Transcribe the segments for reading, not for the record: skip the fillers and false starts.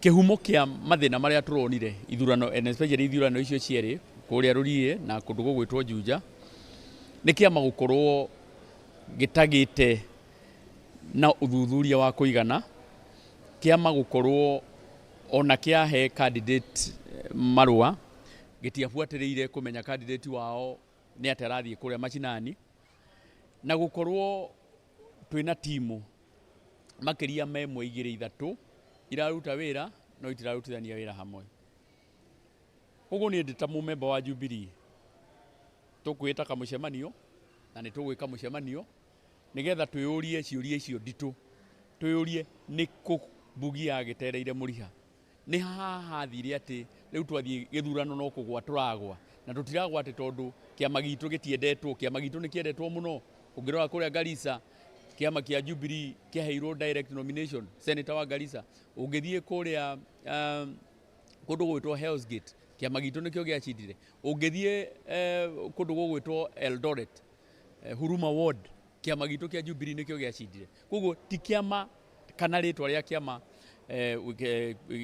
Kihumo kia mathina maria turonire ithurano and especially ithurano icio cieri kuria Rurie na kundu gugwitwo Juja ni kiama gukorwo gitagite na uthuthuria wa kuigana, kiama gukorwo ona kiahe candidate marua gitiafuatiriire kumenya candidate wao ni atarathie kuria macinani, na gukorwo twina timu makiria memwe igiri ithatu iraruta wira no itirarutithania wira hamwe. Uguo ni ndita mumemba wa Jubilee tukwita kamucemanio na ni tugwika mucemanio nigetha twiyurie ciuria icio nditu, twiyurie ni ku mbugi ya gitereire muriha, ni haha thire ati riu twathie githurano no kugwa turagwa na tutiragwa ati tondu kiama gitu gitiendetwo. Kiama gitu ni kiendetwo muno. Ungirora kuria Garissa kiama kia Jubilee kiaheirwo direct nomination senator wa Garissa. Ungithie kuria kundu gwitwo Hell's Gate kiama gitu nikio giacindire. Ungithie kundu gwitwo Eldoret Huruma Ward kiama gitu kia Jubilee nikio giacindire. Koguo ti kiama kana ritwa ria kiama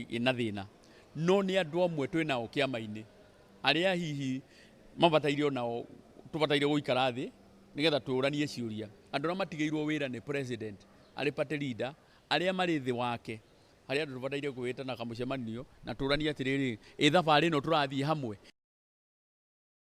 ina thina, no ni andu amwe twinao kiama-ini aria hihi mabataire nao tubataire guikara thi nigetha turanie ciuria. Andu na matigeirwo wira ni president ari party leader aria mari thi wake aria tubataire gwita na kamucemanio na turanie atiriri thabari no turathie hamwe.